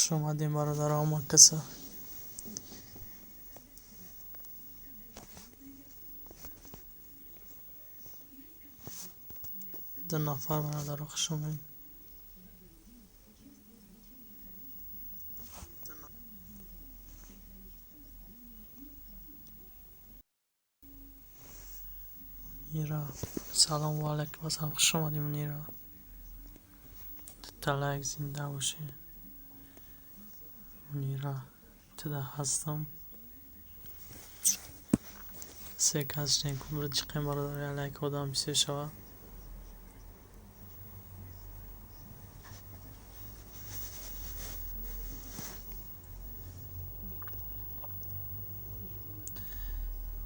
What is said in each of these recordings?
خوش اومدین برادران و کسا. دو نفر برادر خوش اومدین. منیرا سلام و علیکم السلام، خوش اومدی منیرا. تلک زنده باشی منیرا. تدا هستم سه کس نکن برد چقیم برادری علیک آدم بیسه شوا.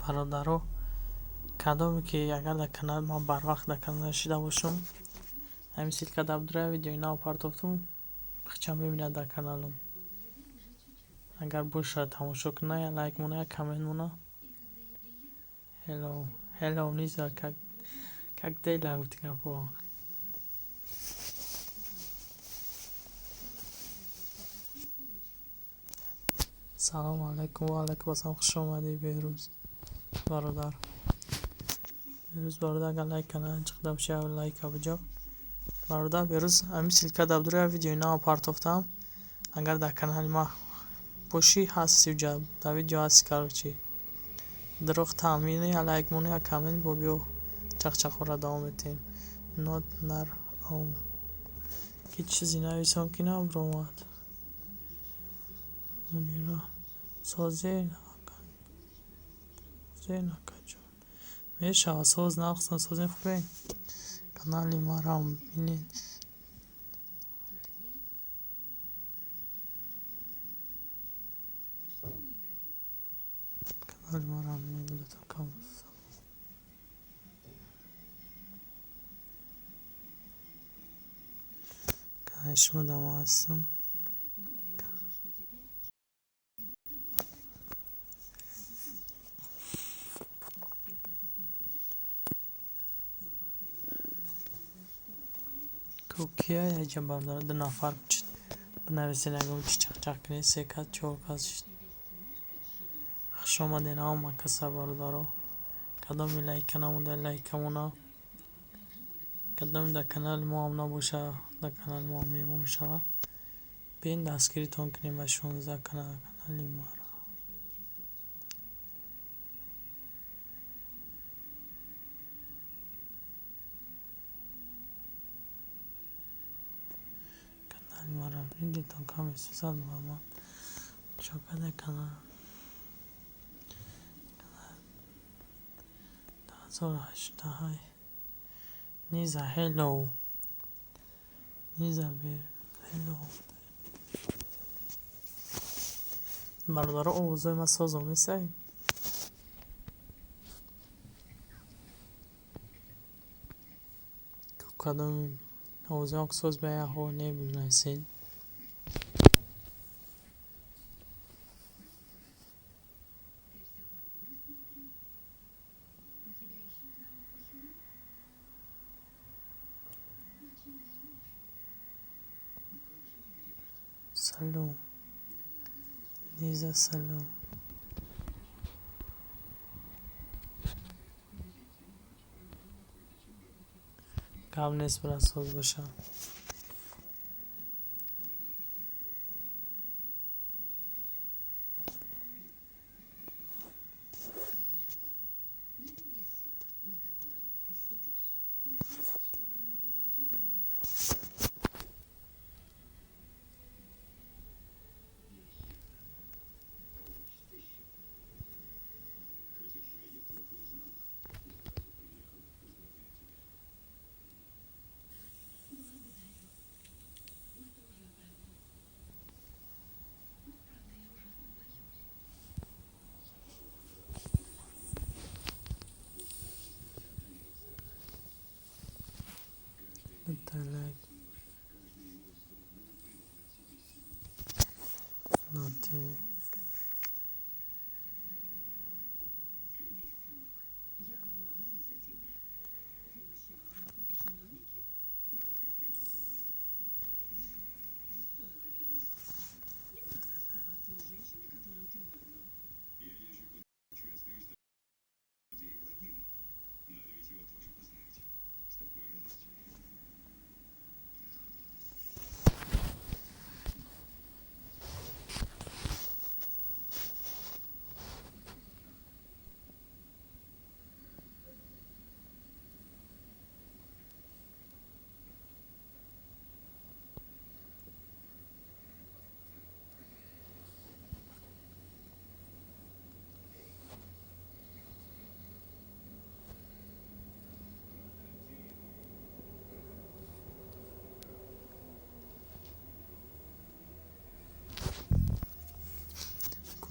برادرو کدومی که اگر در کانال ما بر وقت در کانال نشیده باشم همین سیل که دبدره ویدیوی نو پارتوفتم بخچم ببینید در کانالم. اگر باشه تماشا کنه لایک مونه کامنت مونه. Hello Nisa, как дела у тебя по? سلام علیکم و علیکم السلام، خوش اومدی بهروز برادر. بهروز برادر اگر لایک کنه چقدر بشه لایک بجا برادر. بهروز همین سیلکه دبدره ویدیو نو پارتوفتم اگر در کانال ما باشی هستی جا در ویدیو هستی کارچی دروغ تامینه لایک مونه کامنت با بیو چخ را دوام بتیم نوت نر او کی چیزی نویسم که نبرومد منیرا سازه نکن میشه ساز نخستن سازه خوبه کانالی ما را هم بینید. کانالی ما را هم بینید لطفا کام کنش مدام هستم. کوکیه یا جنبار داره دو نفر بچید بنویسین اگه چق کنید سه کت چهار کت خوش آمدین هم کسا بردارو. کدامی لایک نمونده لایک مونا. کدامی در کانال ما هم نباشه در کانال ما هم میمون شوه بین دستگیری تون کنیم و 16 کانالی ما را. کانال ما را بینید تون کامی سوزد ما چوکده کانال 2008 های نیزا هلو نیزا بیر هلو برادر اوضاع ما سازم نیسته کدام اوضاع اکساز بیا هوا نمیبینیسین. سلام نیزا سلام قبل نیست برای ساز باشم. تلک نوته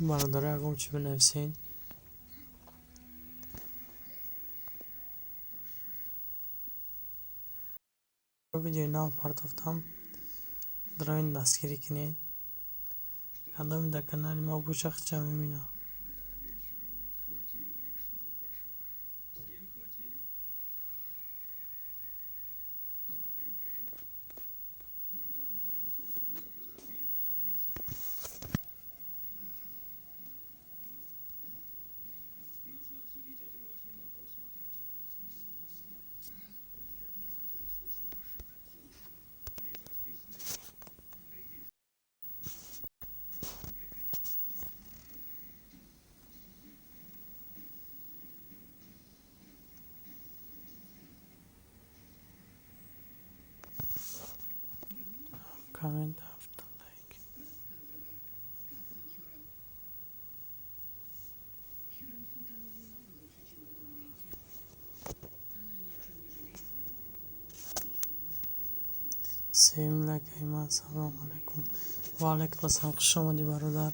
برادر اگم چی بنویسین ویدیوی نو پرداختم دراین دستگیری کنین کدام در کانال ما بوشخ چه میبینه کامنت هفته لایک سیم لایک ایمان سلام علیکم و علیکم السلام خوش آمدی برادر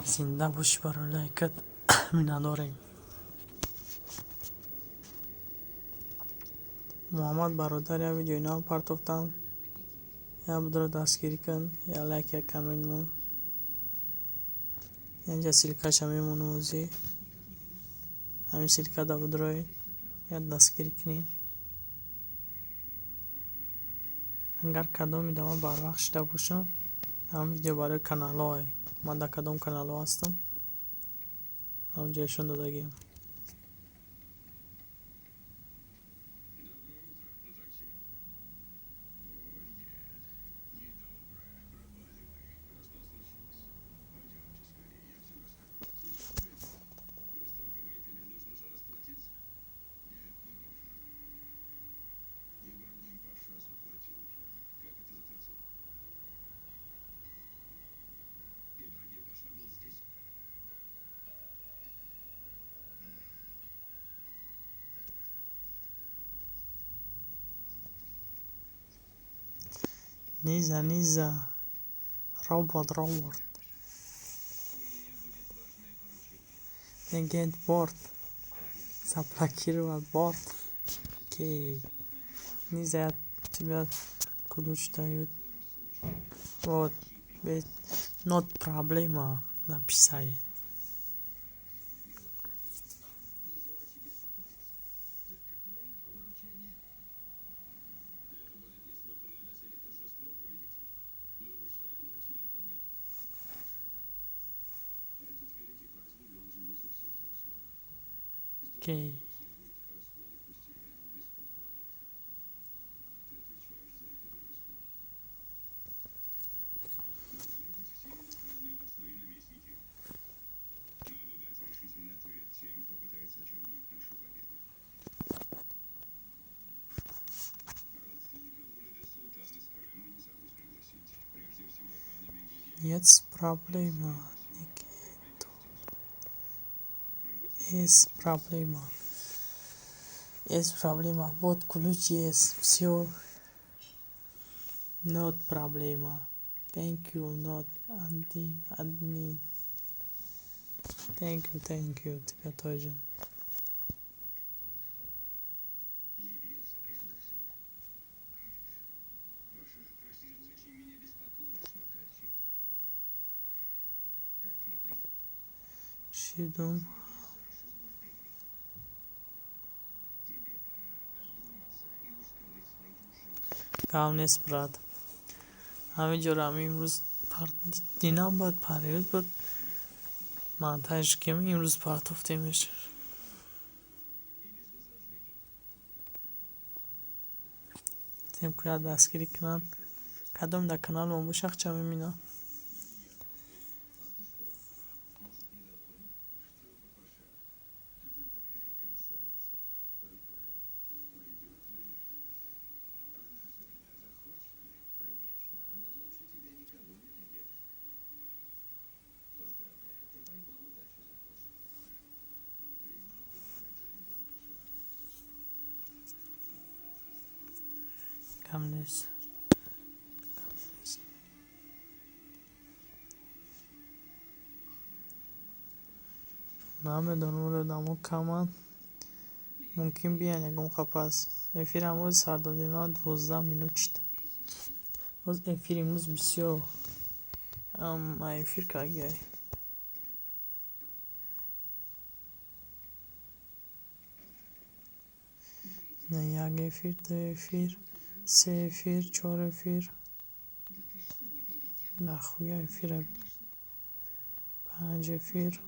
زنده باشی برای لایکت مینداریم محمد برادر یا ویدیوی نو پرداختم یا بدر دستگیری کن یا لایک یا کامنت مون اینجا سیلکاش میمونه موزی همین سیلکا دا بدروی یا دستگیری کنین اگر کدومی دام بر وقت شده باشم هم ویدیو برای کانال های من در کدام کانال ها هستم هم جایشون دادگیم نیزا روبوت agent board заблокировать борт окей нельзя тебя ключ дают вот ведь not проблема написали окей есть проблема есть проблема вот ключ есть все not проблема thank you not admin thank you тебя тоже Шидум. Кавнес брат. همینجور امروز دینام باید پریود بود منتج کم امروز پرداختیمش تیم که دستگیری کنن کدام در کانال ما بوشخ چه میبینه کمنس نمیدونم ولی آدم‌ها کمن ممکن بیان یکم پس افیر امروز سر دادینا 12 مینوت شد باز افیر امروز بسیار اما افیر کاگیای نه یک افیر دو افیر سه افیر چهار افیر نخوی افیر پنج افیر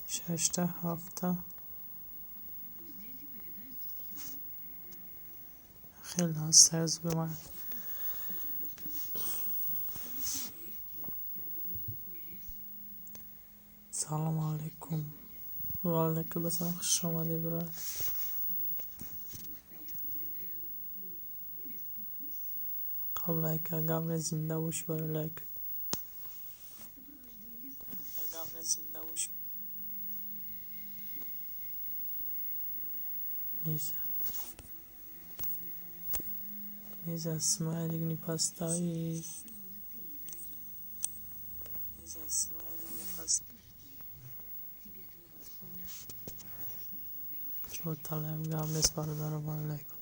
ششته هفته خیلی هست از به من سلام علیکم و علیکم السلام خوش آمدی برای قبل لایک قبل زنده باش برای لایک قبل زنده باش Nisa smiling ni pastai. Nisa smiling ni pastai. Chota lem gamles baradaro like.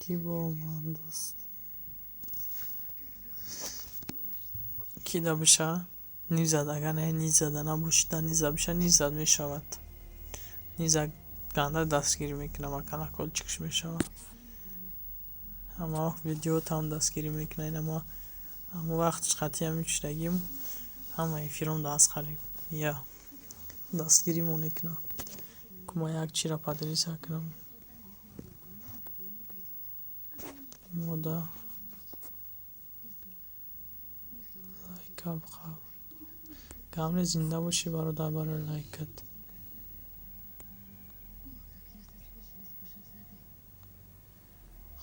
کی با من دوست کی دا بشه نیزد اگر نه نیزد نباشید نیزد بشه نیزد میشود نیزد گنده دستگیری میکنه و کلا کل چکش میشود اما ویدیو تام دستگیری میکنه اما وقتش خطی هم میشتگیم همه افیرم دست خریم یا دستگیری مونه کنه کما یک چی را پدریس کنم مودا لایک بخواه کامل زنده باشی برادر برای لایکت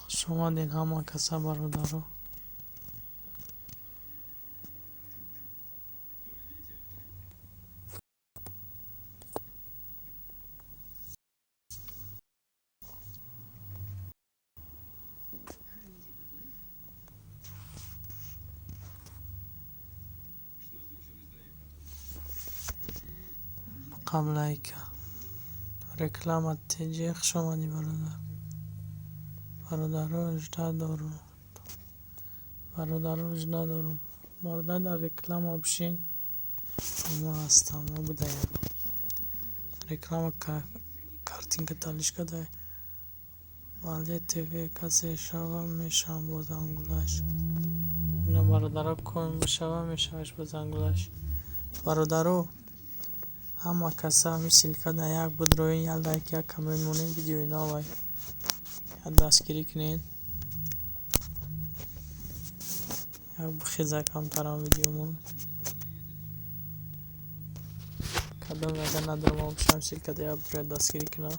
شما دین همه کسا برادر رو قبل لایک رکلامت تیجیخ شما دی برادر رو اجده دارم برادر رو اجده دارم برادر در رکلام آبشین اما هستم ما بدهیم رکلام کارتین که تالیش کده ولی تیوی کسی شوه میشم با زنگولش اینه برادر کن بشوه میشوش با زنگولش برادر همه کسا مثل که در یک بود روی یک لایک یک کامنت مونین ویدیو اینا وای یک دستگیری کنین یک بخیزه کمتر هم ویدیو مون کدام اگر ندارم هم بشم مثل که در یک بود روی دستگیری کنه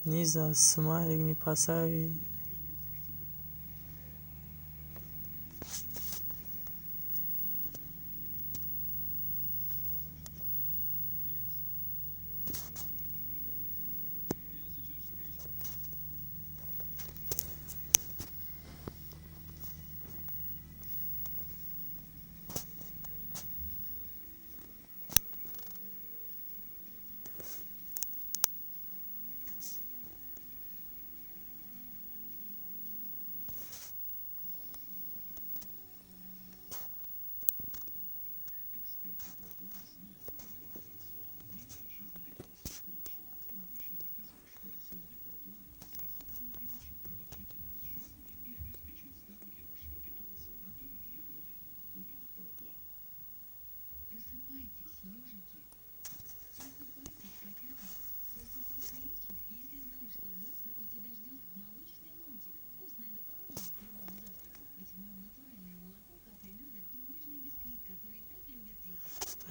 نیز از سمایلگ نی پسوی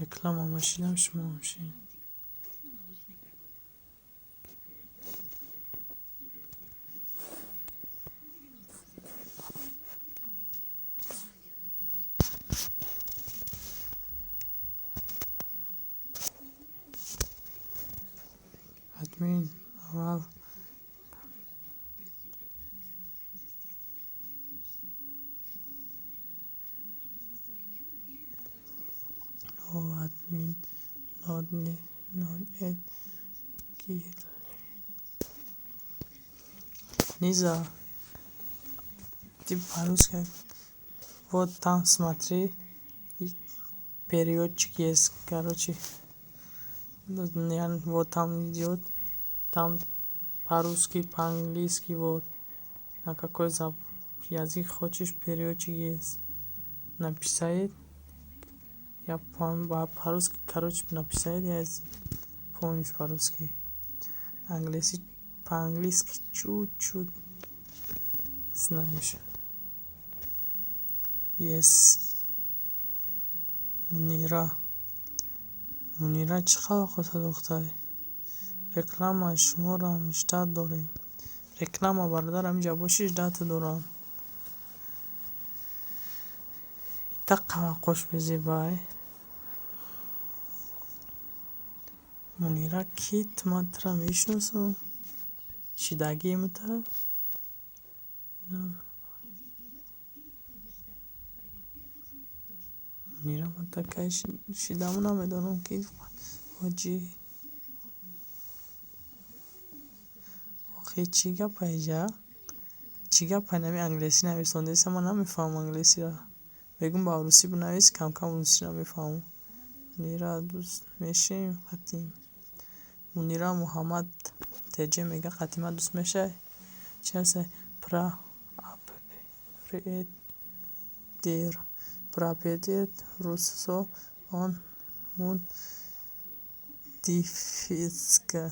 رکلام هم شیدم شما میشین. ادمین اول او ادمین نود اد گیر Низа, ты по-русски вот там смотри, переводчик есть, короче, вот там идет, там по-русски, по-английски, вот, на какой язык хочешь, переводчик есть, написает, я по-русски, короче, написает, я помню по-русски, по-английски чуть-чуть знаешь. Yes. мунира чӣ хабар хота духтаре? Реклама шуморо ҳамиштат дорем. Реклама бародар ҳаминҷа бошиш дата дорам. Таққава қош безебай. мунира кит мантра мешиносам. Шидаги мута? мунира мантакай шидаму намедонам ки ҳоҷи охи чӣ гапаиҷа? Чӣ гапа нами англиси нависондеса ман намефаҳмам англисиро. Бегум ба русӣ бинавис кам русиро мефаҳмам. мунира дӯст мешавем қатъин. мунира муҳаммад теҷа мега қатъима дӯст мешавед? Часе пропедер русо он мун дифиска.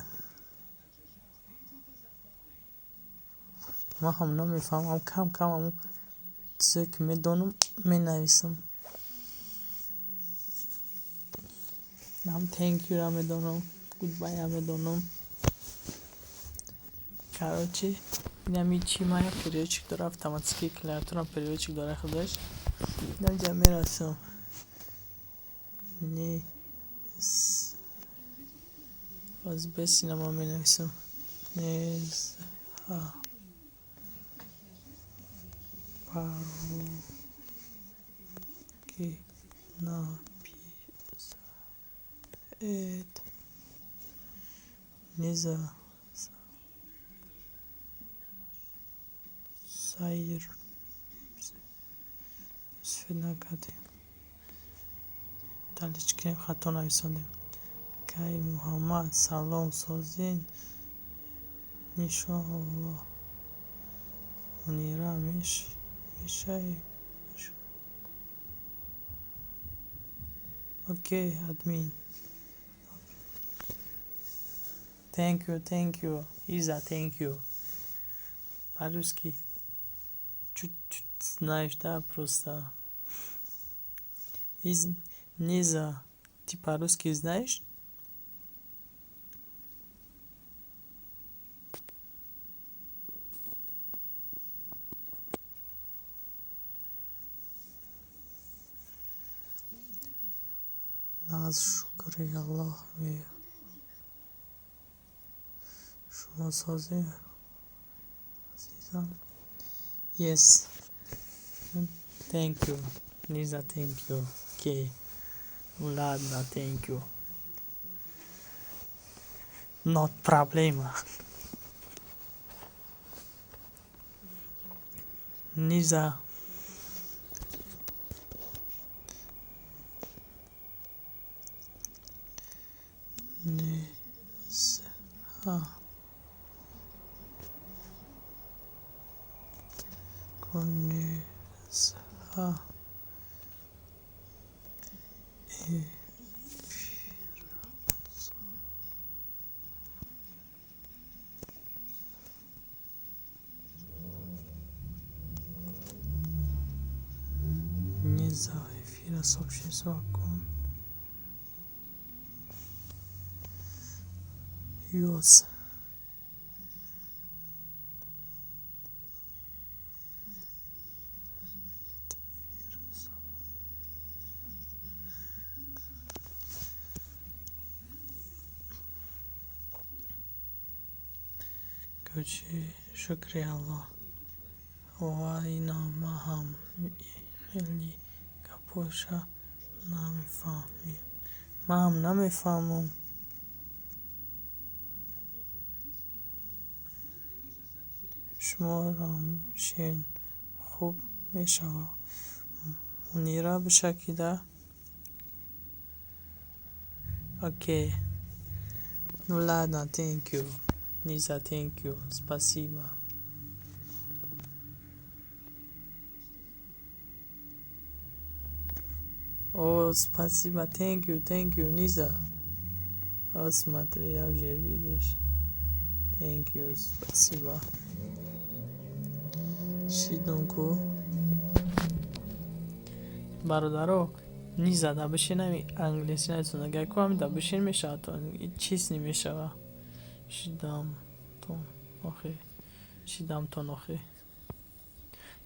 ман ҳам намефаҳмам кам ҳамун чизе ки медонам менависам. ҳам тенкюра медонам, гудбайя медонам. Короче, инами чӣ ман як переводчик дорам, автоматический клавиатурам переводчик дорад худаш. Инҷа мерасам. Боз бесинама менависам. Неза паруки написаед. Низа сайр сфед накардем. таличкинем хато нависондем. кай муҳаммад салом созин иншоалло. мунира мешавем. окей админ. Thank you. Иза, thank you. По-русски чуть-чуть знаешь, да, просто. Низа, ты по-русски знаешь? Наз шукри Аллоҳ шумо созем азизам. Yes. Thank you. Nisa, thank you. Okay. Ладно, thank you. Not problema. Nisa. Конеса. Не за эфира сообщества кон یوز کوچی شکری الله و اینا ما هم خیلی کپوشا نمیفهمیم ما هم نمیفهمم شما را شین خوب میشود منیره بشکیده اوکی ну ладно thank you Низа thank you спасибо о спасибо thank you Низа о смотри я уже видишь thank you спасибо شیدون کو برادرو نیزه دا بشینم انگلیسی نتونه گه کو هم دا بشین میشه تا چیز نمیشه شیدم تون آخه شیدم تون آخه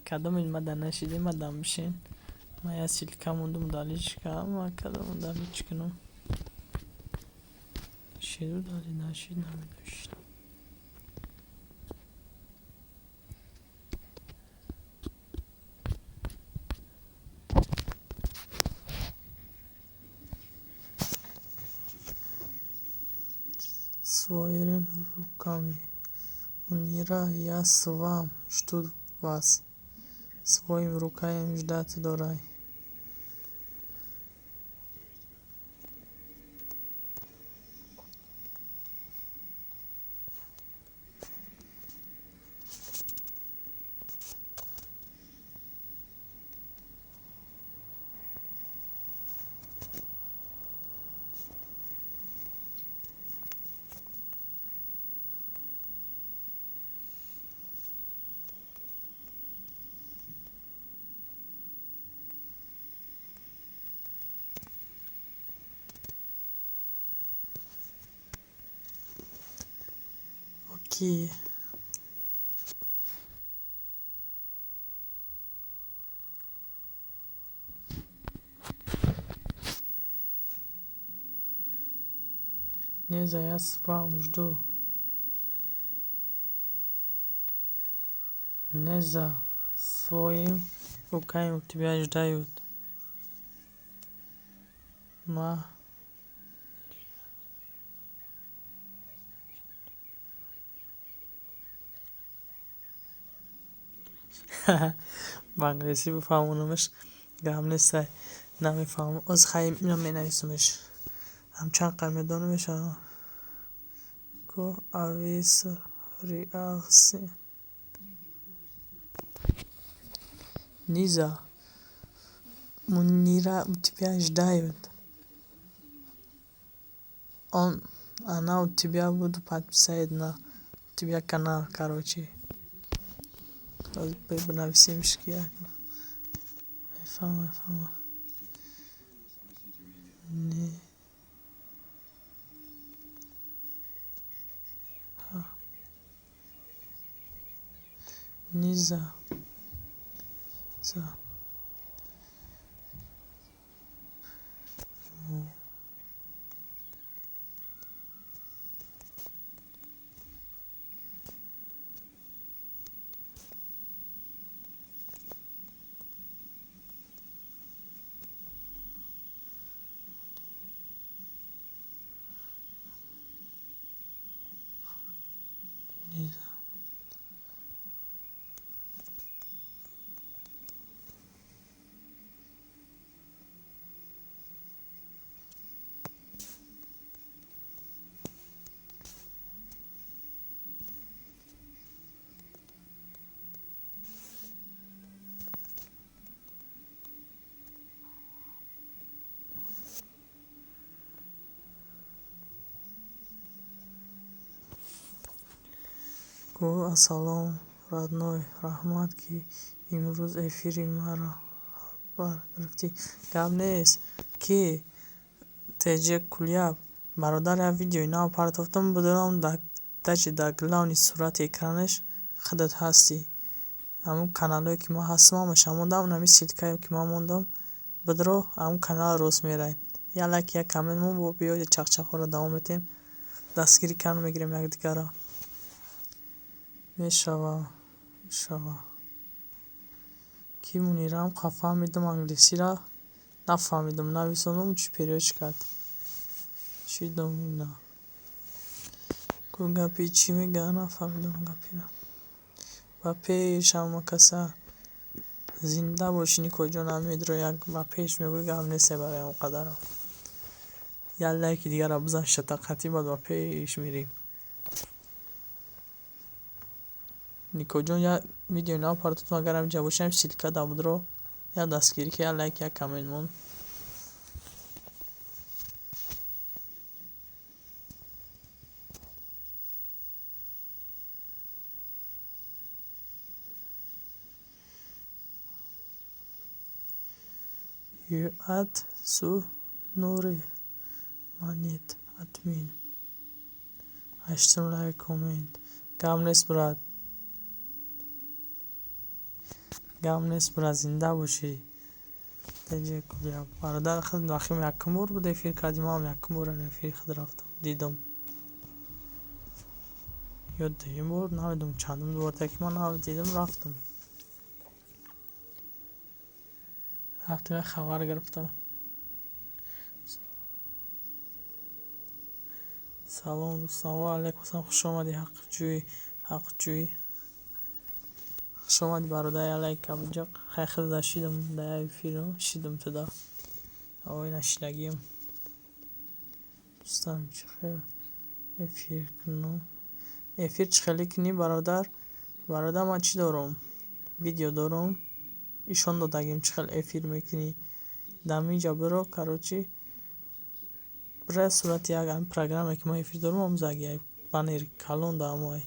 کدام این مدن نشیدیم مدن بشین ما یه سیلکه موندم دالیش کنم و کدام دالیش کنم شیدو دالی نشید نمیدوشت своим руками Munira я с вами жду вас своим руками ждать дорай окей Низа я с вами жду Низа своим руками тебя ждают ма با انگلیسی بفهمونمش گم نیسته نمیفهمم از خیلی اینو می نویسمش همچند قلمه میشه کو اویس ریاسی Низа Munira у тебя ждают она у тебя буду подписать на у тебя канал короче بنویسیم شکی میفهمم نه نیزا گو السلام родной رحمت که امروز افیری مرا بر گرفتی گم نیست که تجه کلیاب برادر یه ویدیوی نو پرداختم بدونم در گلانی صورت اکرانش خودت هستی. همون کانالایی که ما هستم همش موندم، اونمی سیلکایی که ما موندم بدرو همون کانال روز میره. یا لایک یا کامنت مون با بیاید چخ رو دوام بدیم، دستگیری کنم میگیریم یک دیگه را میشوه کی مونیرم فهمیدم انگلیسی را نفهمیدم نویسونم چی پیروش کرد چی دم اینا گپی چی میگه نفهمیدم گپی را و پیش هم کسا زنده باشینی کجا نمید رو یک و پیش میگوی که هم نیسته برای اون قدرم. یا لایک دیگر را بزن شتاقتی بعد و پیش میریم. نیکو جون یا ویدیو نو پرداختم، اگر هم اینجا باشم سیلکا دابد رو یا دستگیری که یا لایک یا کامنت مون. You add su nuri manit admin 8 لایک کامنت گم نیست برات زنده باشی تجه کلیا برادر خود نخیم یک کمور بوده فیر کردیم هم یک کمور نفیر خود رفتم دیدم یاد دیم بور نمیدونم چندم دوباره تکی من دیدم رفتم خبر گرفتم. سلام دوستان و علیکم السلام، خوش آمدی حق جویی خوش آمدی برادر علیک ابجاق خیلی داشیدم در فیلم شیدم تو دا اوی نشیدگیم دوستان چه خیر افیر کنم افیر چه خیلی کنی برادر من چی دارم ویدیو دارم ایشان دادگیم چه خیلی افیر میکنی دمی جا برو کاروچی برای صورت یک هم پروگرام که ما افیر دارم هم زگیه بانیر کلون دام وای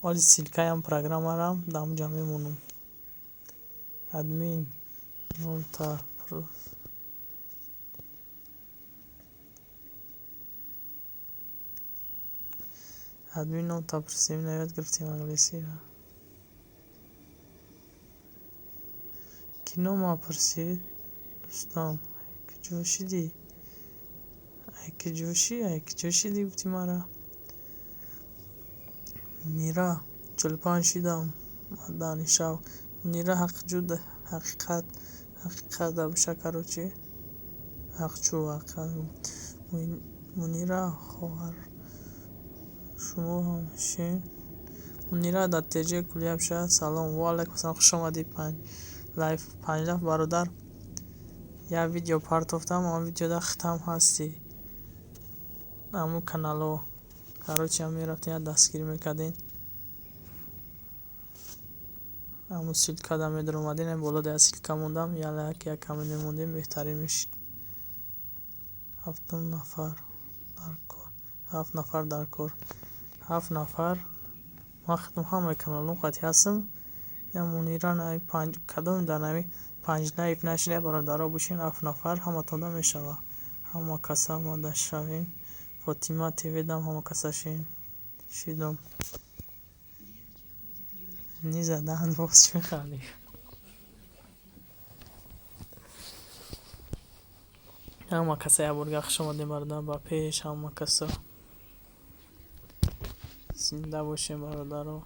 ولی سیلکای هم پروگرام هرم دام جا میمونم ادمین نونتا ادمین نونتا پرسیم نوید گرفتیم انگلیسی را کینو ما پرسید دوستان که جوشی دی بودی مرا نیرا 45 شیدم دانشاو نیرا حقیقت دا بشه کاروچی منیرا خوار شما همشین منیرا در تجه کلیه بشه. سلام و علیکم السلام، خوش آمدی. 5 لایف برادر یا ویدیو پرداختم اون ویدیو دا ختم هستی همون کانالو کاروچی هم میرفتین یا دستگیری میکردین همون سیلکا دا میدر اومدین هم بالا در سیلکا موندم یا لایک یا کامنت موندیم بهترین میشین. 7 نفر ما ختم همه کانالون قاطی هستم یا منیران های 5 کدام در نمی 5 لایف نشده برادرها باشین 7 نفر همه تونده میشوه همه کسا ما دشتوین فاطمه تیوی دم همه کسا شیدم نیزدن باز چی میخوانی همه کسا یا برگه خوش آمدیم برادر با پیش همه کسا زنده باشیم برادر رو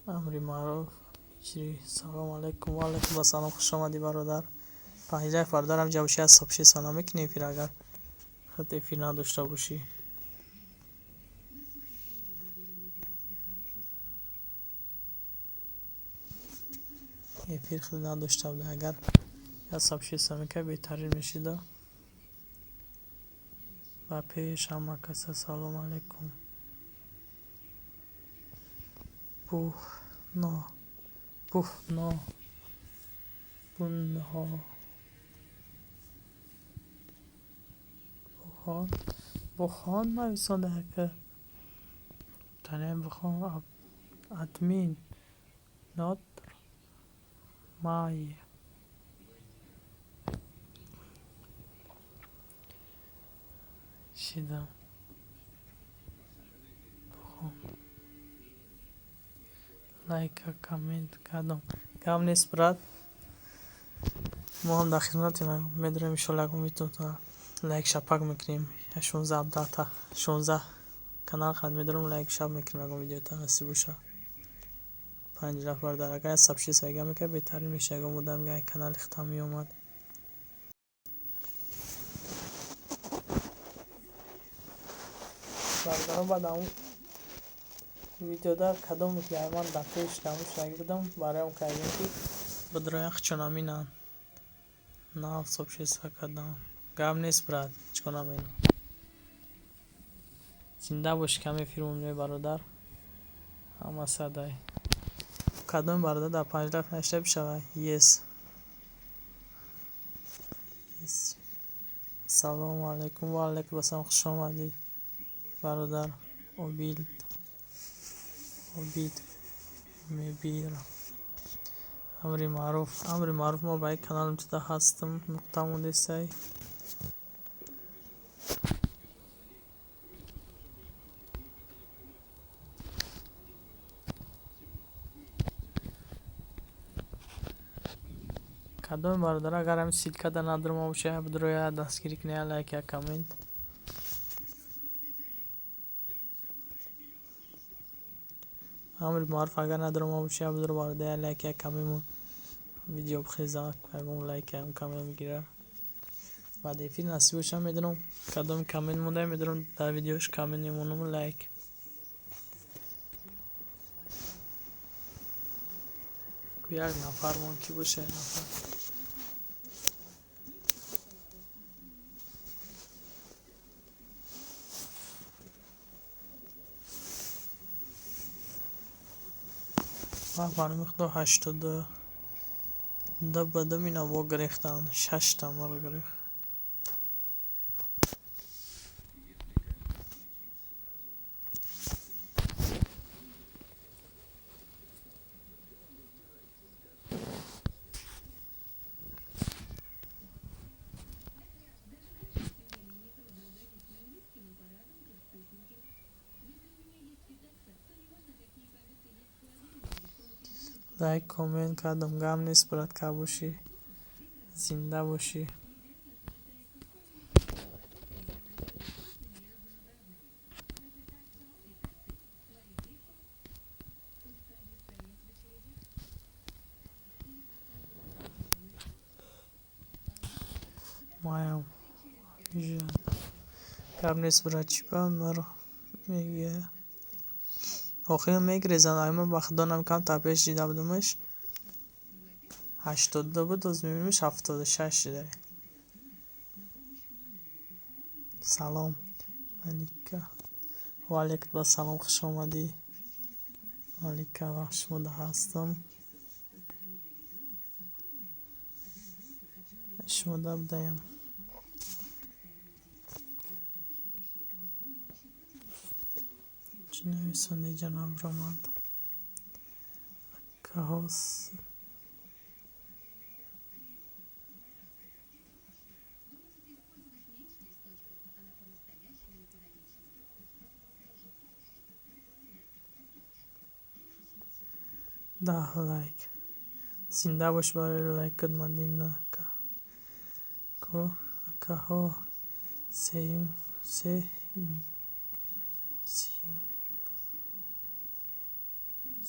امری معروف سلام علیکم و علیکم السلام، خوش آمدی برادر. 5 لایف برادرم جوشی از صبح سلام میکنی فیر اگر خط افیر نداشته باشی افیر خود نداشته بوده اگر یا صبح سلام که بهترین میشیده و پیش همه کسا سلام علیکم. بخان نویسانده که تنیم بخان ادمین نات مای چیدم لایک کامنت کردم کم نیست برات. ما هم در خدمتیم. میدونیم انشالله میتونم لایک شپک میکنیم 16 تا 16 کانال خود میدونم لایک شب میکنیم اگه ویدیو تا نصیب بشه 5 نفر در اگر سبشی سایگه میکنه بهترین میشه اگه مودم گه کانال ختمی اومد. برادران بعد اون ویدیو در کدوم که من دفعهش کمش نگی بودم برای اون که بدرای اخ چنامی نه سبشی سکدم گم نیست برات چکنم اینو زنده باش کمی فیلم برادر همه صدای کدوم برادر در 5 دفعه نشته بشوه یس. سلام علیکم و علیکم السلام خوش آمدید برادر عبید میبیرم امری معروف ما با یک کانال تو هستم نقطه مونده سای کدوم برادر اگر هم سیلکه در ندارم باشه بدروی دستگیری کنه لایک یا کامنت امری معروف اگر ندارم باشه بدرو برادر لایک یا کامنت ویدیو بخیزه اگه لایک هم کامنت میگیره بعد فیلم نصیبش هم میدونم کدوم کامنت مونده میدونم در ویدیوش کامنت میمونم لایک یک نفر من کی باشه نفر من میخواد 82 بدم اینا با گریختن 6 تا مال گریخت لایک کامنت کردم گم نیست برات که باشی زنده باشی مایم گم نیست برات چی باید مرا میگه آخه میگریزن ایما بخدانم کم تا پیش دیده بودمش 82 بود از میبینیمش 76 داره. سلام ملیکا و علیکم السلام خوش آمدی ملیکا بخش مده هستم شموده بدهیم چی نویسنده جناب رامد که هست ده لایک زنده باش برای لایک کد مدینه که ها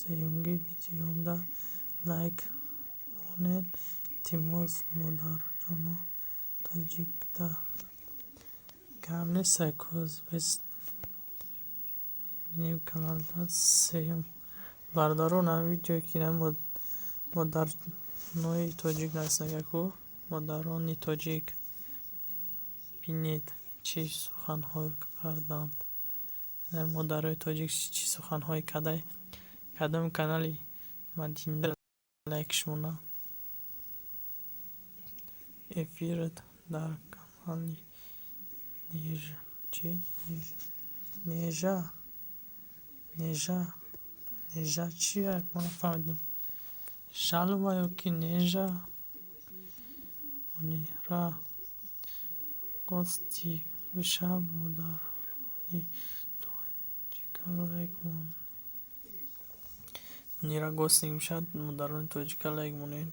سیمگی ویدیومدا لایک مونن تیموز مادر جانا تاجیکتا کم سایکوز بست بینیم کانال دا سیم بردارو نه ویدیو کنه مادر نوی تاجیک نرسنگه کو مادرانی تاجیک بینید چی سخنهای کردند مادرای تاجیک چی سخنهای کده کدام کانالی مدینه لایک شمونه افیرت در کانالی نیجا چی؟ نیجا چیه؟ من فهمیدم شلوه یا که نیجا اونی را گستی بشم مدرانی توجیکالایگمون نیرا گوستینگ بشد مدرانی توجیکالایگمونین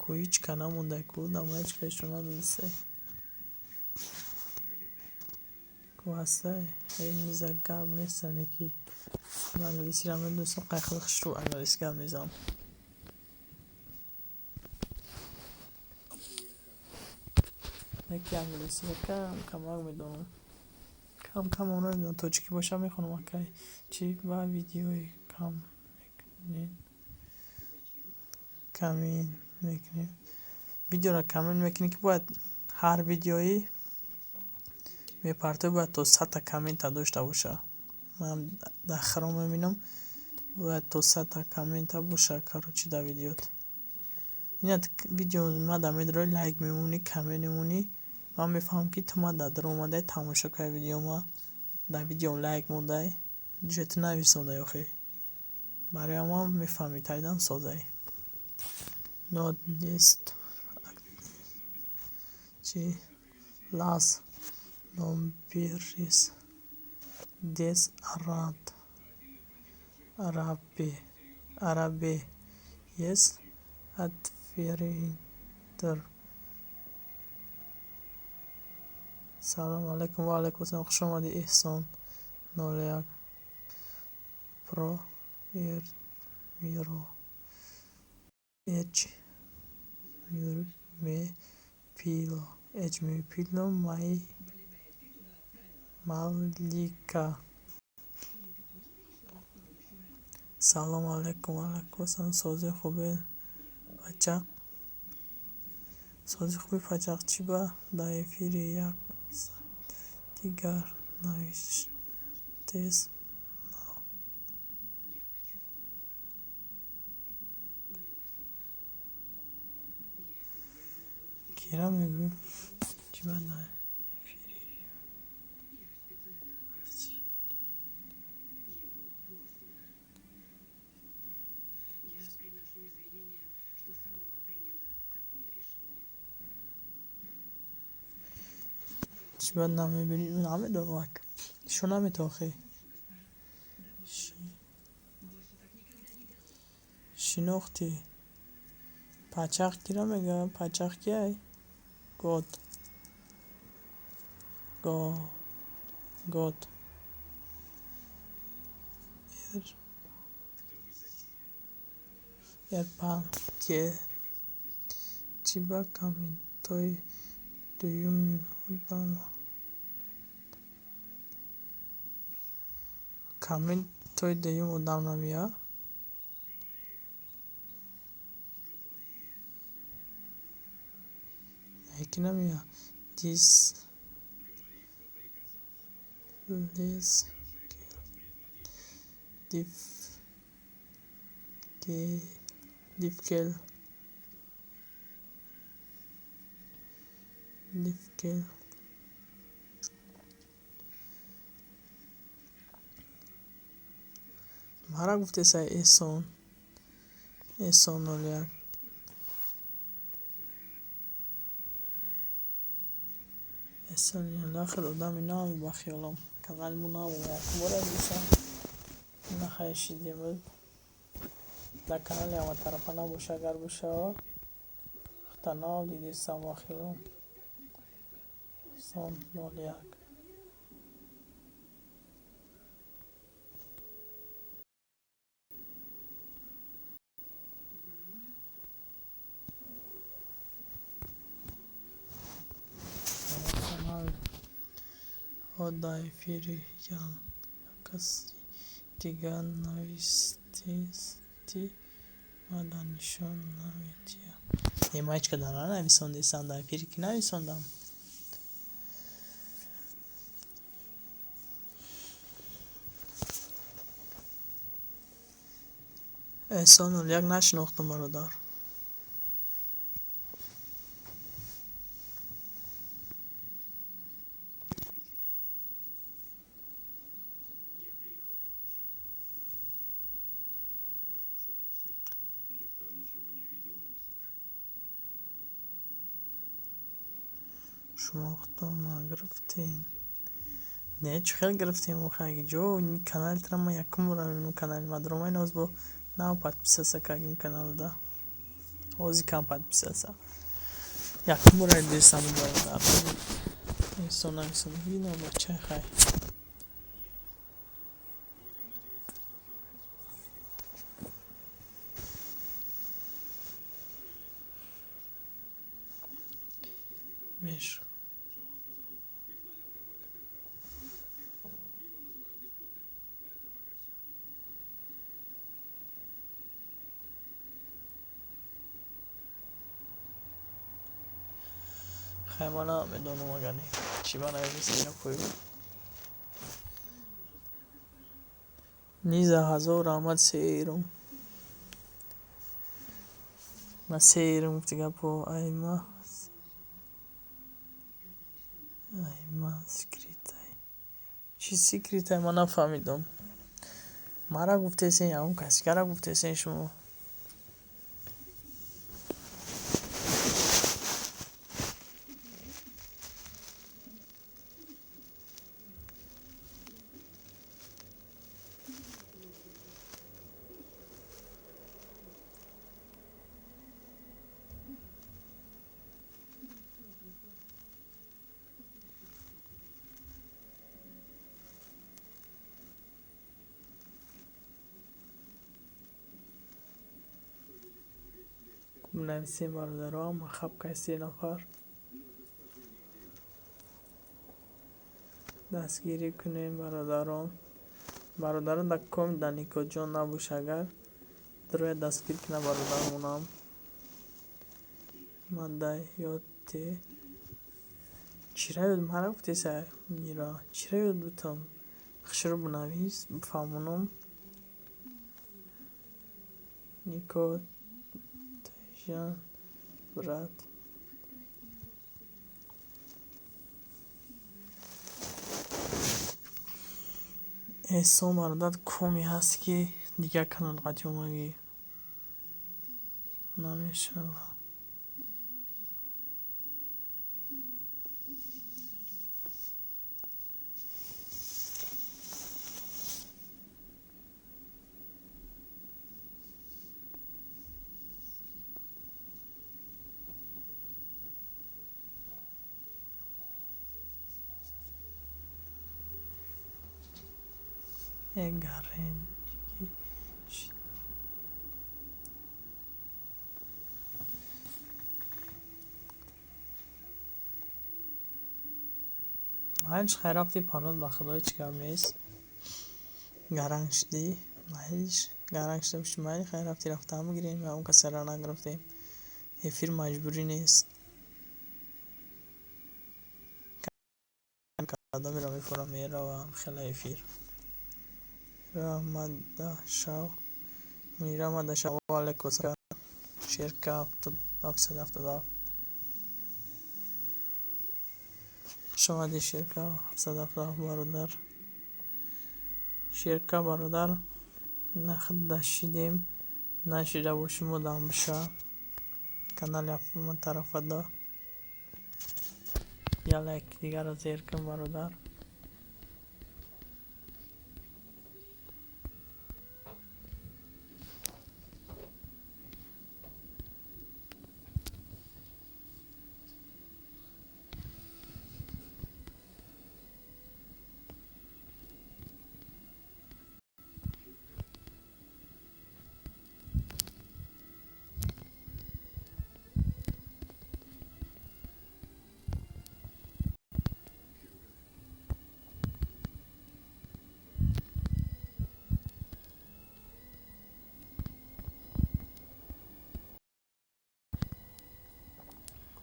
کو هیچ کنمونده کو دمایچ کشونا دسته کو هسته این میزه گم نیستن که انگلیسی را من دوستم قیقلقش رو انگلیسی گم میزم یکی انگلیسی کم میدونم کم اونو میدونم توجیکی باشم میخونم اکی چی و ویدیوی کم میکنین کمین میکنیم ویدیو را کمین میکنی که باید هر ویدیویی میپرته باید تو 100 تا کامنت داشته باشه من در خرام میبینم باید تو 100 تا کامنت باشه کاروچی در ویدیوت این ویدیو ما در میدروی لایک میمونی کامنت میمونی من میفهم که تو ما در اومده تماشا که ویدیو ما در ویدیو لایک مونده جت نویسونده اخی برای ما میفهمی تایدن سازه not list چی las nombres des arabes adventure سلام علیکم و علیکم السلام خوش آمدی احسان نولیک پرو میرو اچ می پیلو مای مالیکا سلام علیکم و علیکم السلام سازی خوبه بچه سازی خوبی فجق چی با در افیر یک دیگر نوشتیست کیرا میگوی چی با در چی با نمیبینی نمی دونوک شو نمیتاخی شناختی پچق کیرا میگه پچق کیه گود گود ارپان که چی با کامین توی دویومی بودم کامین توی دویوم بودم نمیا یکی نمیا دیس لیس دیف دیفکل مرا گفته سای احسان نولیک احسان الاخر آدمی نامی بخیالم که قلمو نامو یک باره بیسن نخواهشی دیمد در کانال همه طرفا نباشه اگر باشه اختا نام دیدیستم بخیالم احسان نولیک کانال odayfiri yan kasi دیگر نویستی مدن نشان نمیدیم ما هیچ کدام را نویسندیستم در پیری که نویسندم احسان یک نشناختم برادر شما خودتون گرفتین. نه چه خیلی گرفتیم مخاگی جو این کانال ترا ما یکم برای کانال مادرمای نوز با نه подписаться کاگیم کانال دا اوزی کم подписаться یکم برای دیستم برای این سونا بینم بچه خیلی میشه خیمانا میدونم مگنی چی بانه بیسی نپوی نیزه هزار آمد سیرم ما سیرم گفتی پو ایما سکریتای چی سکریتای ما نفهمیدم مرا گفته سین یا اون کسی که را گفته سین شما نویسیم برادرام خب کسی نفر دستگیری کنیم برادران در کم دانیکو جان نبوش اگر دروی دستگیر کنه برادرمونم ماده یادتی چی را یاد مرا گفتی سه میرا چی را یاد بودم خشر بنویس بفهمونم نیکو جان برات احسان برادر کمی هست که دیگه کانال قدیمگی نمیشه اگرین هیچ خیر رفتی پانون با خدای چیکار نیست گرنگ شدی هیچ گرنگ شده باشی مایی خیر رفتم گیریم و اون کسی را نگرفتیم افیر مجبوری نیست آدمی را میفورم میره و خیلی افیر را مده شو میره مده شو واله کسکر شرکه 777 شما دی شرکه 777 برادر شرکه برادر نخد شدیم نشده باشیم مدام بشه کانال من طرف دا یا لایک دیگر را زیر کن برادر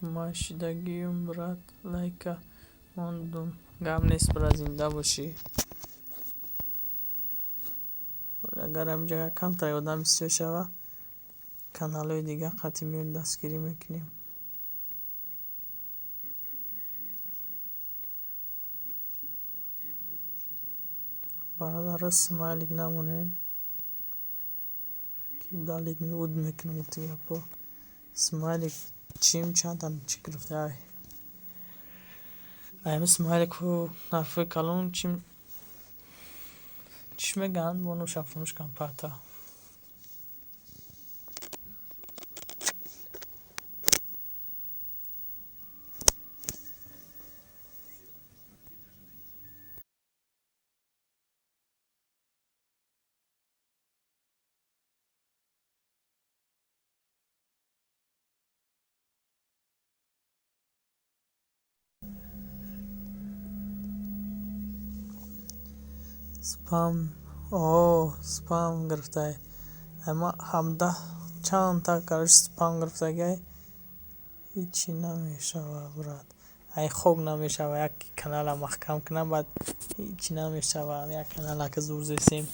ماشدگیم برات لایک موندم گم نیست برا زنده باشی اگر هم جگه کم تا یادم بسیار شوه کانال های دیگه قطعی میریم دستگیری میکنیم برادر اسماعیل نمونین که دالید میود میکنم گفتی پا اسماعیل چیم چند تا چی گرفته های امس مایلکو حرف کلون چیش میگن بونو شفونش کن پاتا سپام سپام گرفته اما 17 چند تا کارش سپام گرفته هیچی نمیشوه برات ای خوب نمیشوه یک کانال محکم کنم بعد هیچی نمیشوه یک کانال که زور زیسیم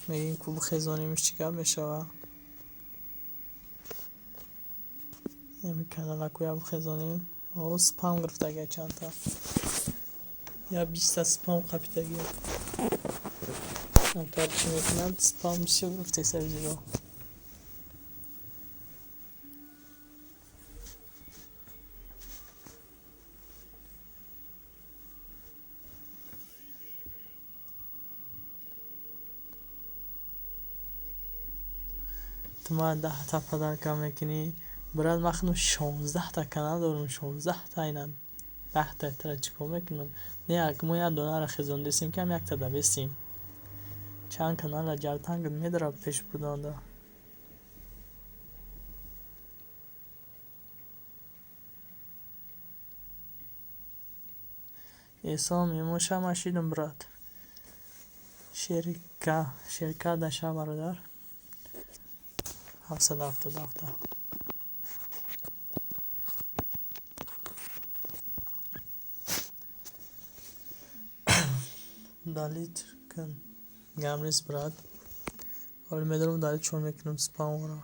میگیم که بخیزانیمش چیکار میشوه یمی کانال که بخیزانیم سپام گرفته چند تا یا 20 تا سپام قپیتگی همطور چی میکنم سپام بسیار گرفته سر رو تو ما 10 تا پدر کم میکنی برات مخنو 16 تا کانال دارم 16 تا اینن 10 تا تر چیکار میکنم نه یک مو یک دونه را خزونده سیم کم یک تا دبستیم چند کانال را جرتنگ میداره پیش بودن ده ایسا میموشه مشیدم برات شرکت داشته برادر 777 دالیت کن گمریز برات حالا میدارم دالیت چون میکنم سپام را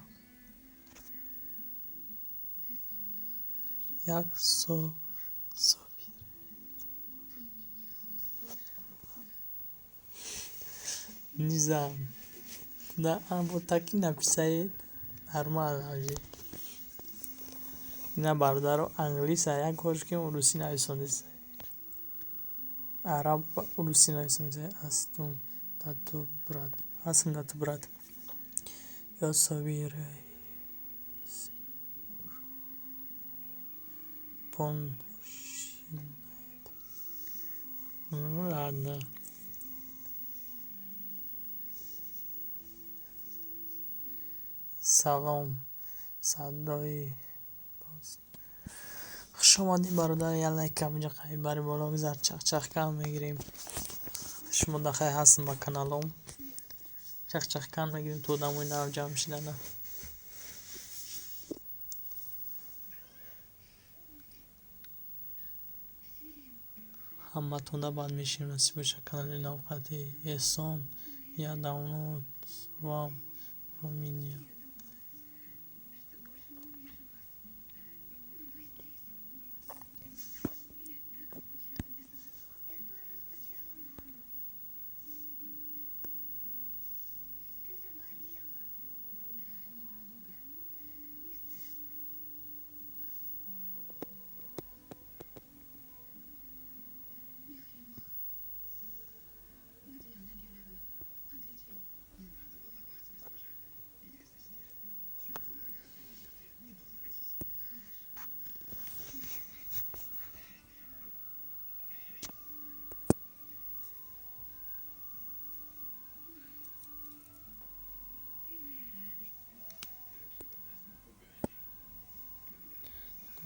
یک سو نیزم نه ام با تاکی نپیسید نرمال آجی نه برادر رو انگلیس یک کارش که روسی نویسنده عرب روسی نویسنده هستم داتو برات یا سویره پونشین ладно سلام صدای شما دی برادر یه لایک اینجا قیب بری بالا بزر چخ چخ کم میگیریم شما دخواه هستن با کانالم چخ چخ کم میگیریم تو دموی نرو جمع شدن همه تونده باید میشیم نصیب بشه کانال نوقتی احسان یا داونلود و رومینیا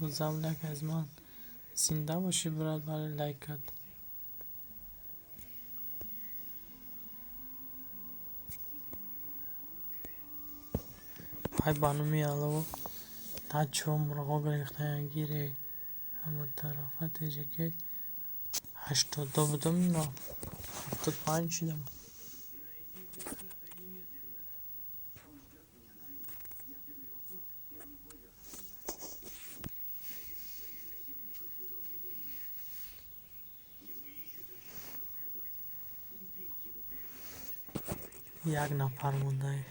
روزم لک از من زنده باشی برات برای لایکت های بانومی الو تا چون مرغا گریخته گیره همه طرفت تیجه که 82 بودم نه 75 شدم یک نفر مونده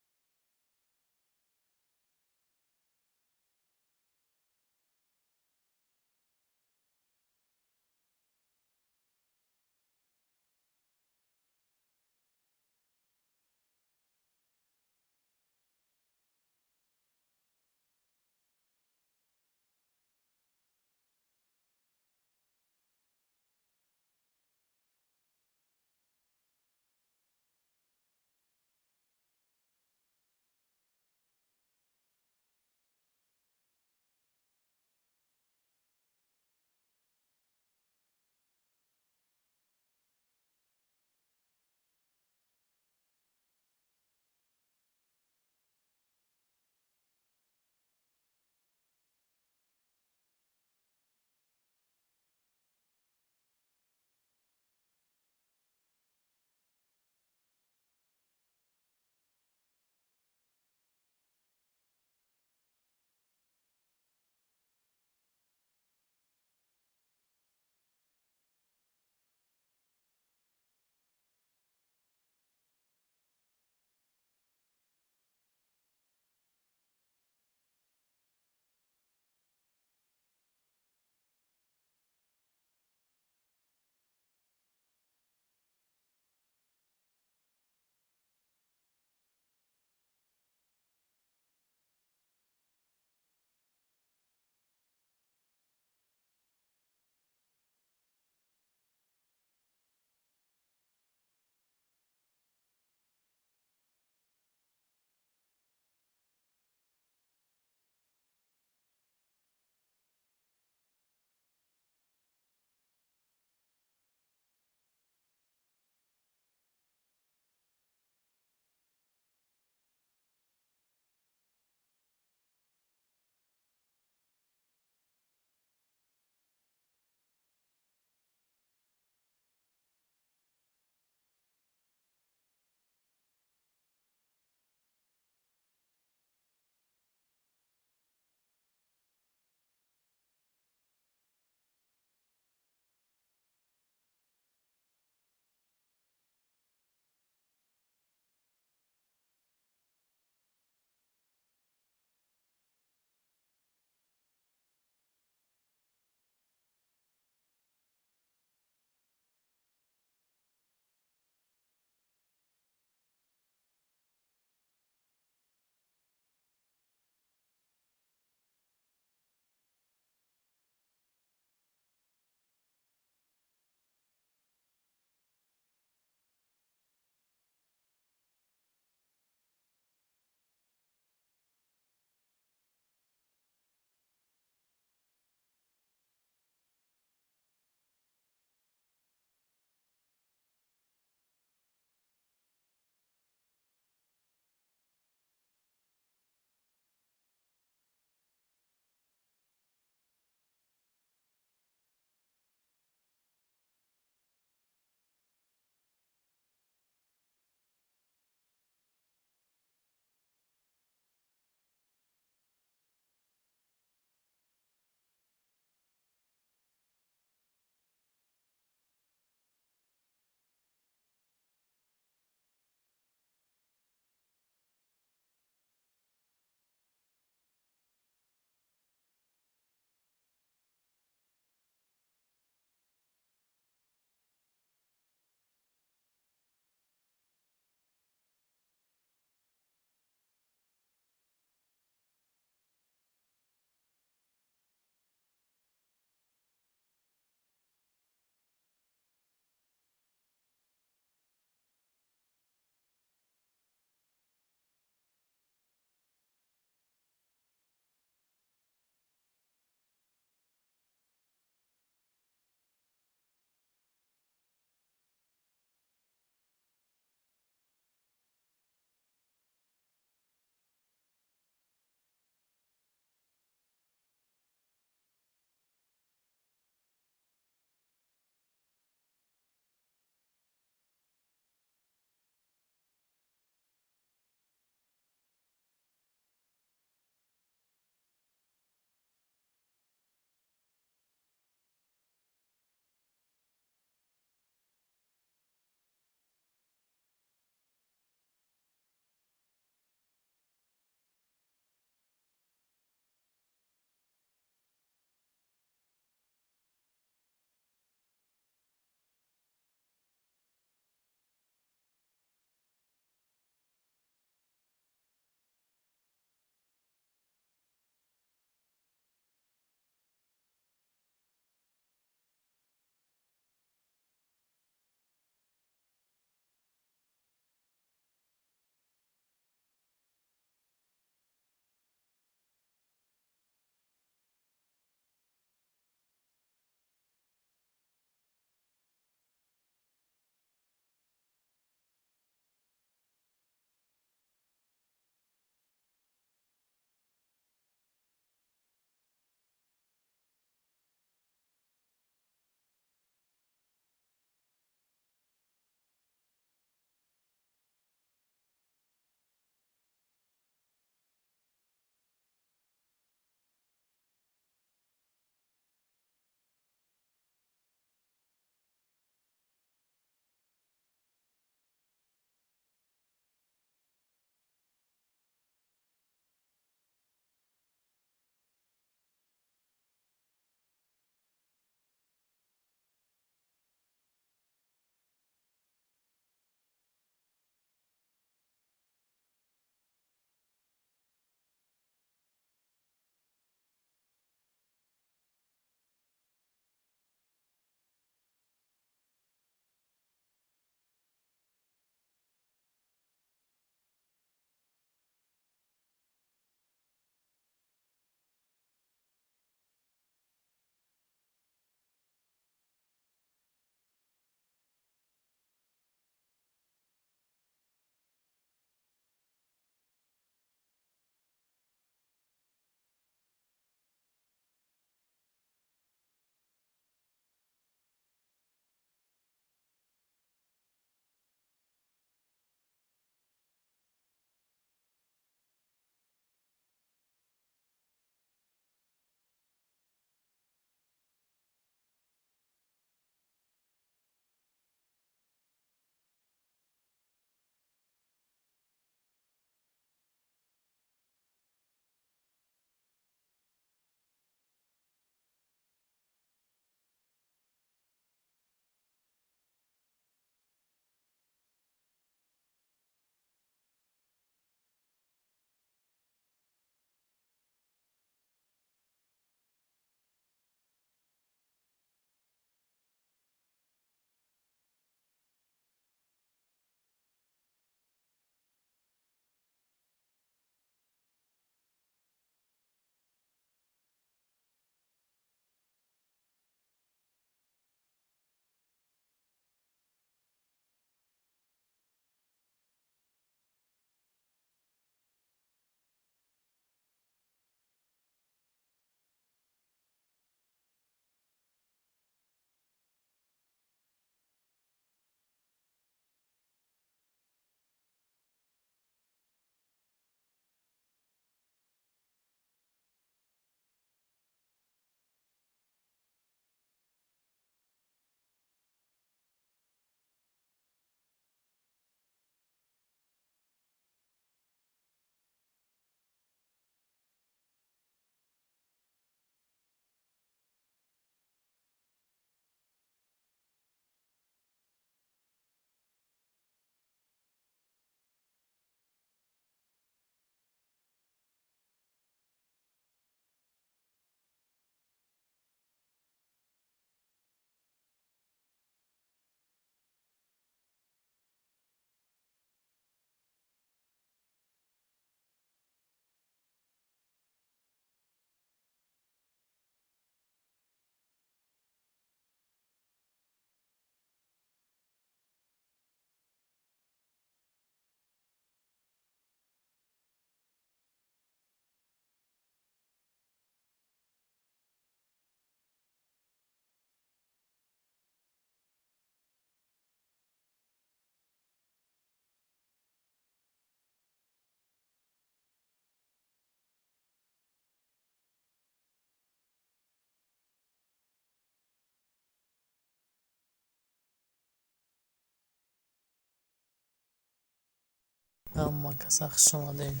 اما کسا خوش آمدین.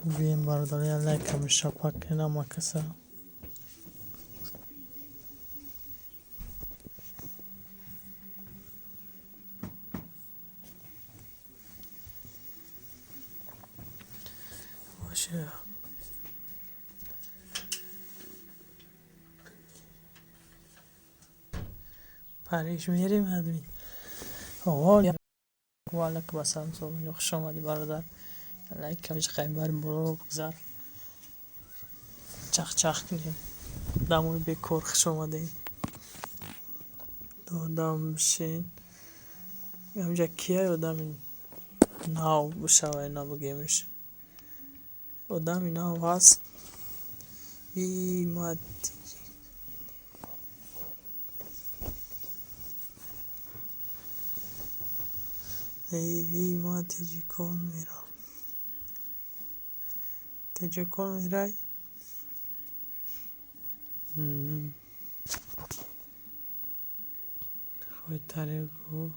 بیاین برادر یا لایک هم شاپک کنین. اما کسا باشه. پریش میریم ادوین. آقا والا که بسام صبح خوش آمدی برادر. لایک کمش خیلی برو بگذار چخ چخ کنیم. دموی بکر خوش آمدین. دادم بشین. همجا کیه آدم این ناو بشوه اینا بگیمش. آدم این ناو هست. ای مادی ای ما تیجی کن میرم. تیجی کن میرای. خواهی تریگو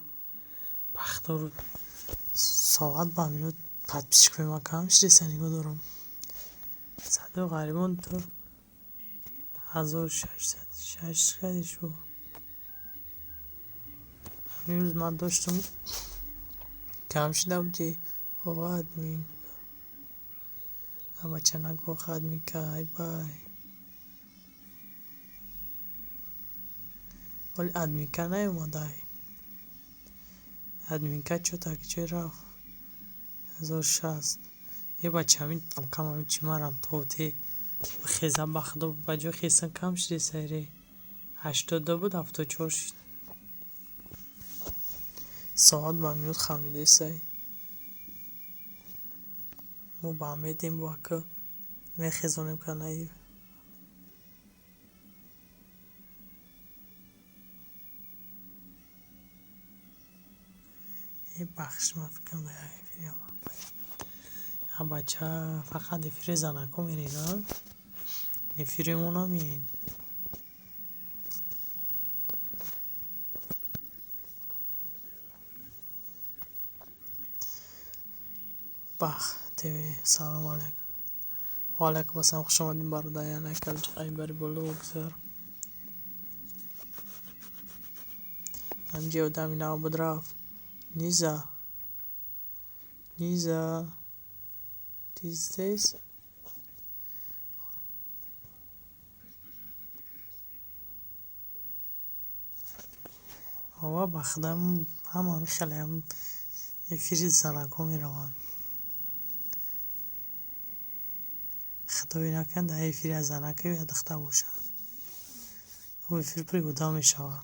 بختا رو ساعت با همینو پد پیش کنیم و کمش رسنگو دارم. صده غریبان تو 1600 کدیش بود. همین روز من داشتم کمش نبودی آقا ادمین اما چنگ و خدمی که ای بای ولی ادمین که نیومده. ادمین که چو تا که چه رفت 1060. یه بچه همین کم همین چی مرم توتی خیزم بخدا بجا خیستن کم شدی سری 82 بود 74 شد. ساعت با منوت خمیده سی مو با میدیم با که میخیزونیم که نایی یه بخش ما فکرم ده هم بچه فقط افیر زنکو میرین ها افیرمون هم این بخ تیوی. سلام علیکم و علیکم السلام خوش آمدین برادر یا لکل جقایی بری بلو بگذار همجی آدم این ها بود رفت. نیزا these days آقا بخدم هم خیلی هم افیری زنکو میروان خطابی نکن ده افیری از زنکو یادخته باشه او افیر پری گدا میشوه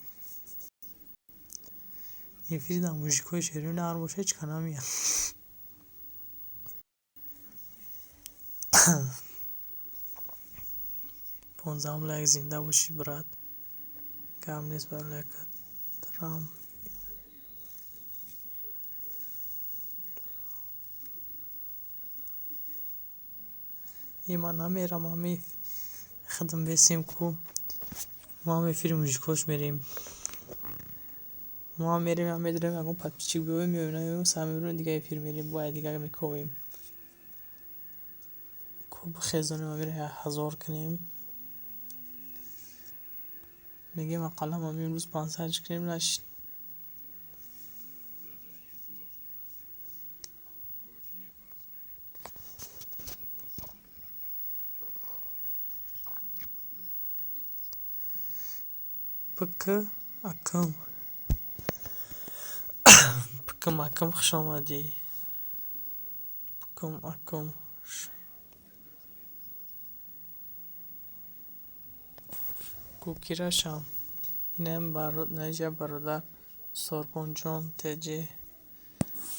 افیری در موژیکوی شیرین هر باشه هیچ کنه میاد 15 لایک زنده باشی برات کم نیست بر لایک دارم. ایمان نمیرم همی خدم بسیم کو ما هم فیلم موزیکوش میریم ما هم میریم هم میدونیم اگه پد پیچی بیویم میبینیم سامیرون دیگه فیلم میریم باید دیگه میکویم کوب خیزانه ما میره 1000 کنیم میگیم اقلا ما امروز 500 کنیم نشد پکه اکم خوش آمدی اکم کوکی رشم اینم نجا برادر سارپون جان تجه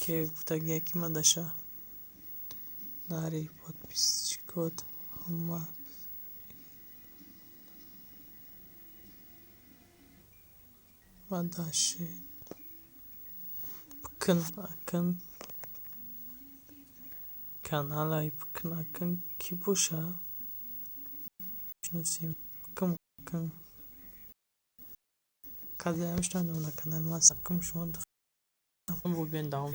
که بودگ یکی من داشته ناری پاد کد اما من داشته پکن kanalay pıkın ki boşa şunu sim pıkın kaza yapmışlar da ona kanal mas akım şu anda bu ben devam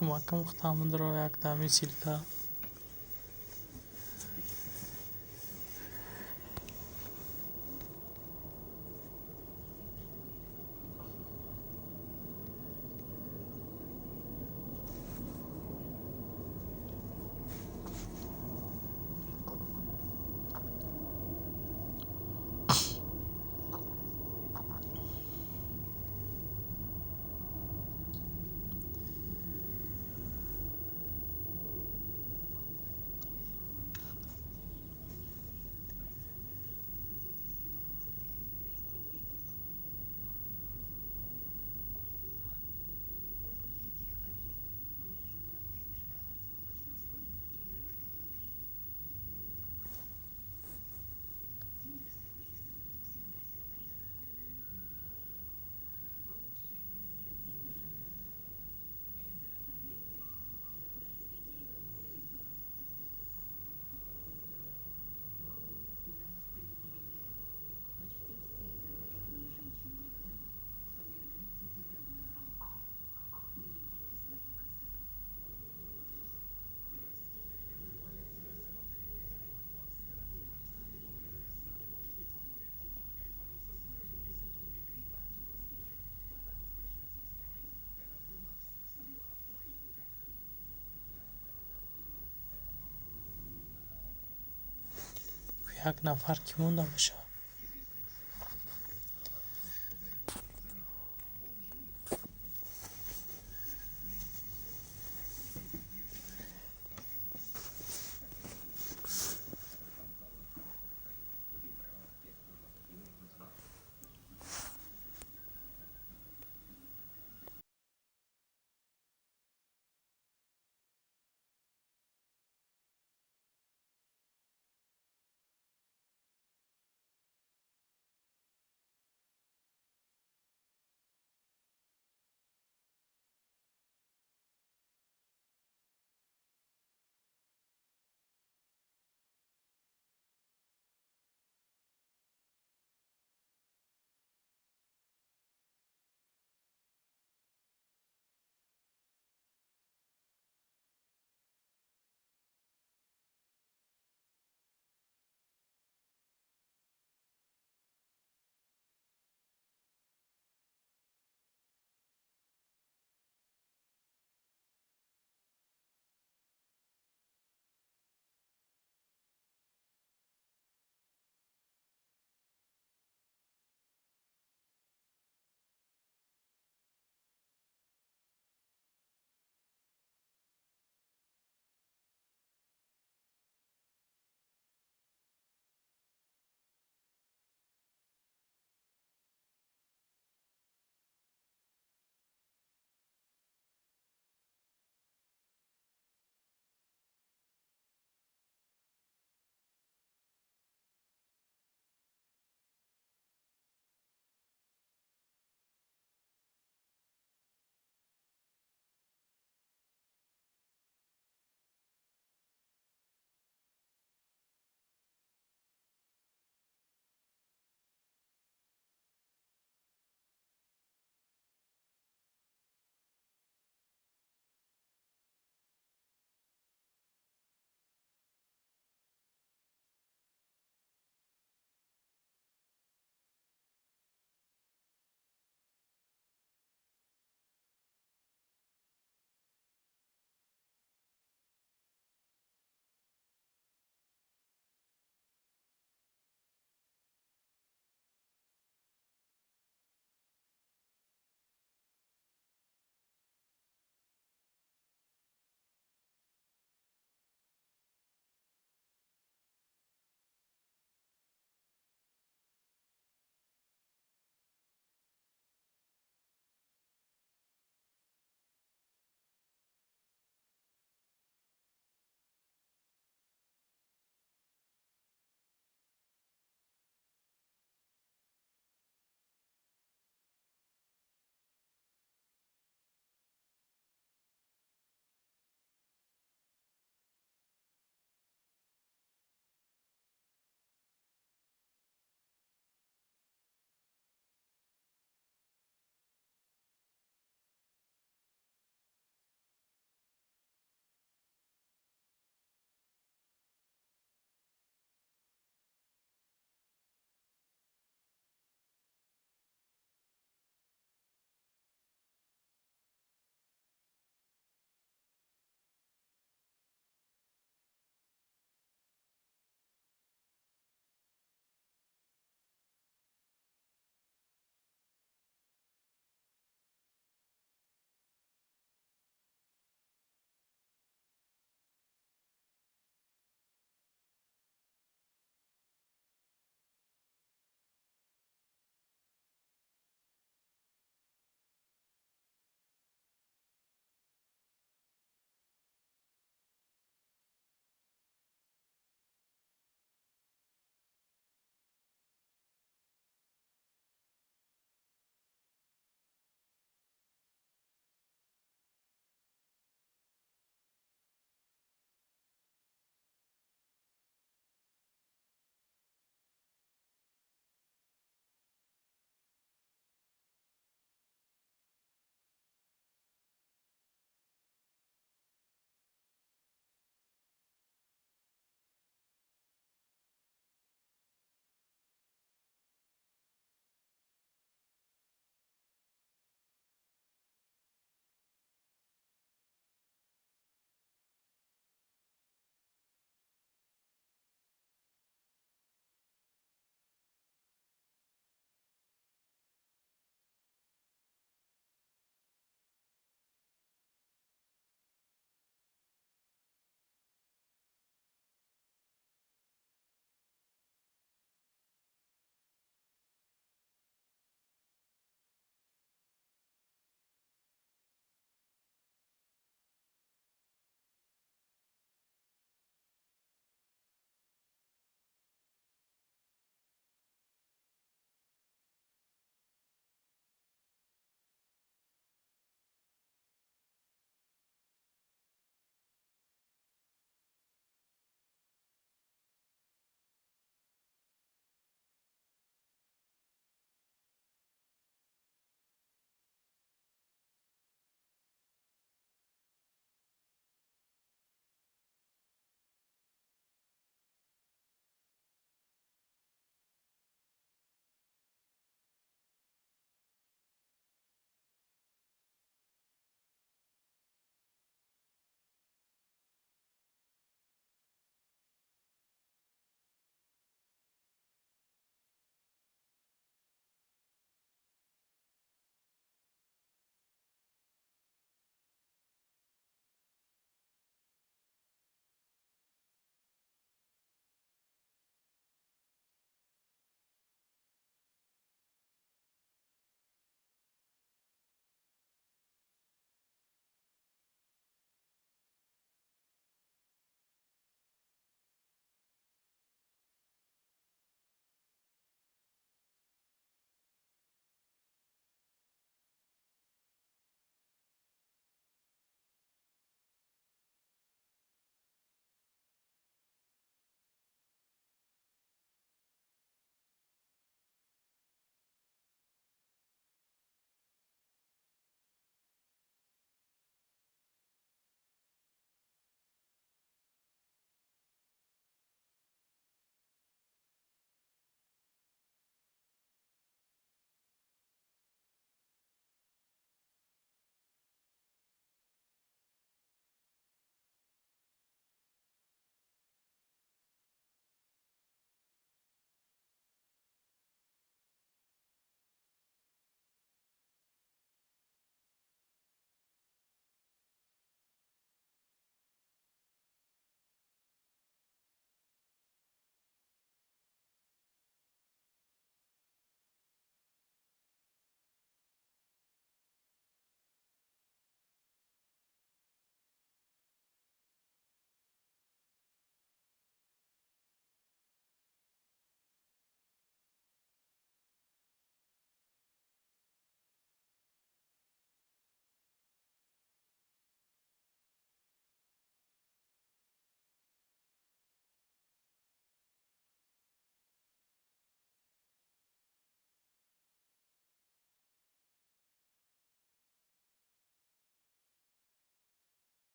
Макım tamamdır o yakdami silka. Bu jak nafar kimun da bشه